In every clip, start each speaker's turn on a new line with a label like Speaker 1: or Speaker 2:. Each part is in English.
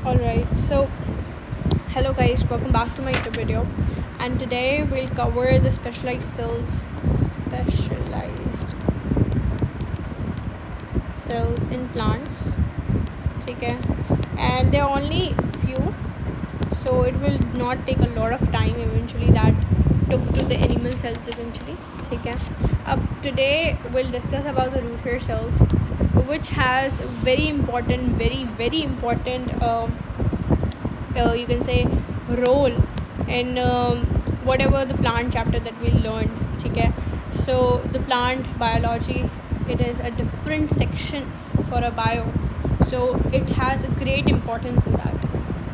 Speaker 1: Alright, so hello guys, welcome back to my YouTube video, and today we'll cover the specialized cells in plants. Okay, and there are only few, so it will not take a lot of time eventually that took to the animal cells eventually. Okay, today we'll discuss about the root hair cells, which has very important, very important you can say role in whatever the plant chapter that we learned. Okay, so the plant biology, it is a different section for a bio, so it has a great importance in that.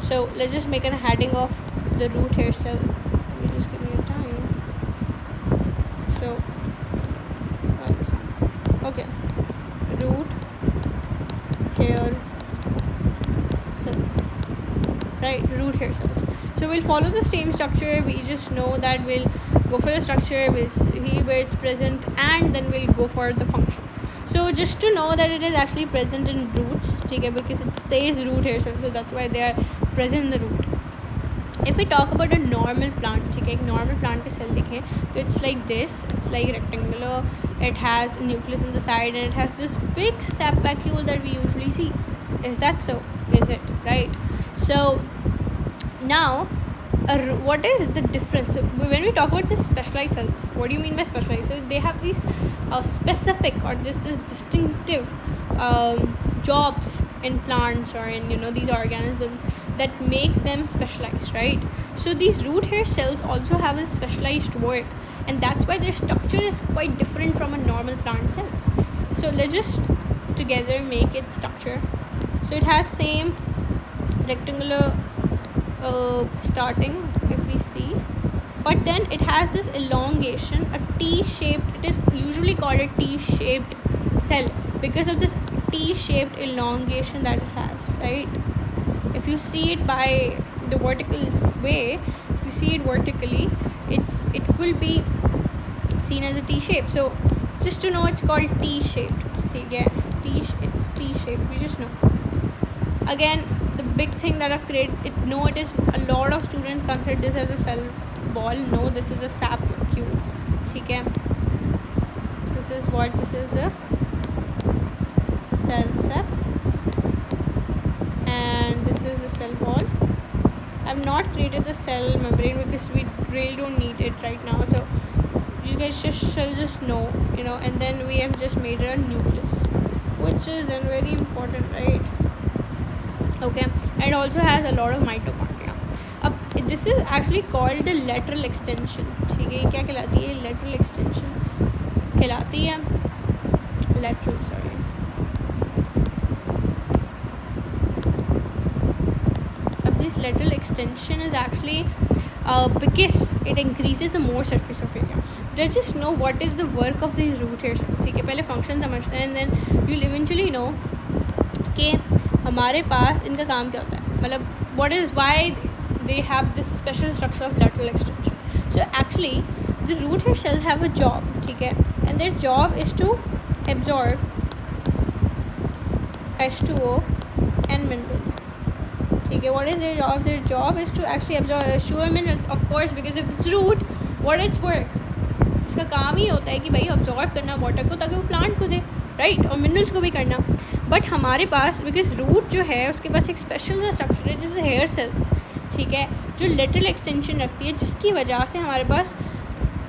Speaker 1: So let's just make a heading of the root hair cell. Let me just give me a time. So okay, root hair cells, right? Root hair cells. So we'll follow the same structure. We just know that we'll go for the structure, we'll see where it's present, and then we'll go for the function. So just to know that it is actually present in roots, okay, because it says root hair cells, so that's why they are present in the root. If we talk about a normal plant, okay, normal plant का cell देखें, तो it's like this. It's like rectangular. It has a nucleus on the side, and it has this big sap vacuole that we usually see. Is that so? Is it right? So now, what is the difference? So when we talk about the specialized cells, what do you mean by specialized cells? They have these specific or this distinctive jobs in plants or in these organisms that make them specialized, right? So these root hair cells also have a specialized work, and that's why their structure is quite different from a normal plant cell. So let's just together make its structure. So it has same rectangular starting, if we see, but then it has this elongation, a T-shaped. It is usually called a T-shaped cell because of this T-shaped elongation that it has, right? If you see it by the vertical way, if you see it vertically, it will be seen as a T-shape. So just to know, it's called T-shaped. Okay, it's T-shaped. You just know. Again, the big thing that I've created, it is a lot of students consider this as a cell ball. No, this is a sap vacuole. Okay, this is the cell sap, and this is the cell wall. I've not created the cell membrane because we really don't need it right now, so you guys shall just know, and then we have just made it a nucleus, which is then very important, right? Okay, and it also has a lot of mitochondria. This is actually called the lateral extension. ठीक है, क्या कहलाती है? Lateral extension कहलाती है. Lateral, sorry. This lateral extension is actually because it increases the more surface of area. Just know what is the work of these root hair cells. ठीक है, पहले function समझते हैं, and then you'll eventually know कि हमारे पास इनका काम क्या होता है, मतलब what is why they have this special structure of lateral extension. So actually the root hair cells have a job, ठीक है, and their job is to absorb H2O and minerals. ठीक है, what is their job? Their job is to actually absorb H2O and minerals, of course, because if it's root, what its work? इसका काम ही होता है कि भाई absorb करना water को ताकि वो प्लांट को दे, राइट, और मिनरल्स को भी करना. बट हमारे पास बिकॉज रूट जो है उसके पास एक स्पेशल सा स्ट्रक्चर है जैसे हेयर सेल्स, ठीक है, जो लेटरल एक्सटेंशन रखती है, जिसकी वजह से हमारे पास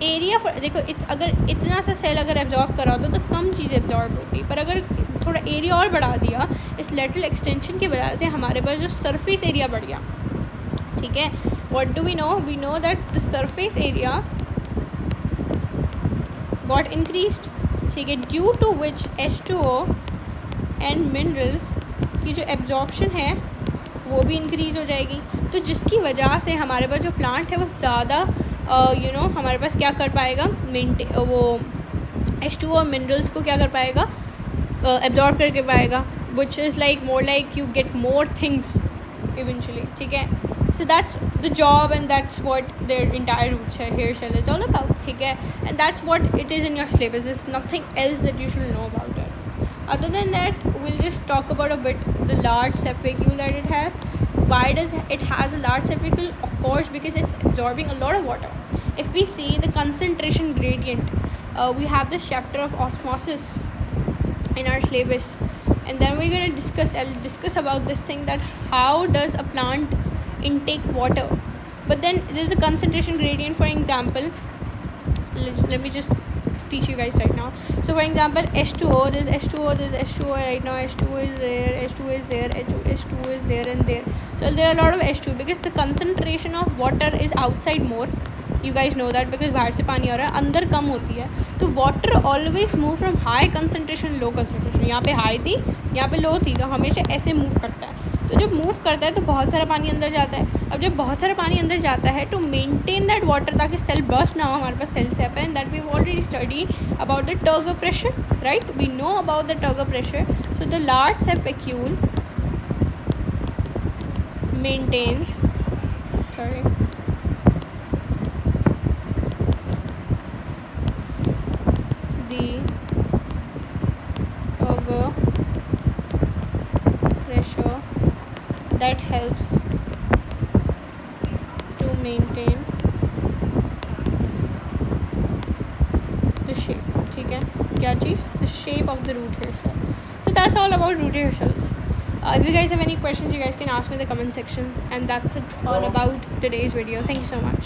Speaker 1: एरिया देखो अगर इतना सा सेल अगर एब्जॉर्ब करा होता तो कम चीज़ एब्जॉर्ब होती, पर अगर थोड़ा एरिया और बढ़ा दिया इस लेटरल एक्सटेंशन की वजह से हमारे पास जो सरफेस एरिया बढ़ गया. ठीक है, what do we know that the surface area got increased, ठीक है, due to which H2O and minerals की जो एब्जॉर्प्शन है वो भी इंक्रीज़ हो जाएगी. तो जिसकी वजह से हमारे पास जो प्लांट है वो ज़्यादा हमारे पास क्या कर पाएगा, वो H2O मिनरल्स को क्या कर पाएगा, एब्जॉर्ब करके पाएगा, which is like more like you get more things eventually. ठीक है, so that's the job and that's what their entire root hair cell is all about. ठीक है, and that's what it is in your syllabus. There's nothing else that you should know about it. Other than that, we'll just talk about a bit the large sap vacuole that it has. why does it has a large cervical? Of course, because it's absorbing a lot of water. If we see the concentration gradient, we have this chapter of osmosis in our syllabus, and then we're going to I'll discuss about this thing, that how does a plant intake water. But then there's a concentration gradient. For example, let me just teach you guys right now. So for example, H2O, there's H2O right now. H2O is there, H2O is there, H2O is there and there. So there are a lot of H2 because the concentration of water is outside more. You guys know that because बाहर से पानी आ रहा है, अंदर कम होती है. तो water always move from high concentration low concentration. यहाँ पे high थी, यहाँ पे low थी, तो हमेशा ऐसे move करता है. तो जब मूव करता है तो बहुत सारा पानी अंदर जाता है. अब जब बहुत सारा पानी अंदर जाता है, टू मेंटेन दैट वाटर, ताकि सेल बर्स्ट ना हो, हमारे पास सेल सेप है, and that we already study about the turgor pressure, right. We know about the turgor pressure. So the large sap vacuole maintains the turgor pressure that helps to maintain the shape. ठीक है, क्या चीज़? The shape of the root hair cell. So that's all about root hair cells. If you guys have any questions, you guys can ask me in the comment section, and that's it all about today's video. Thank you so much.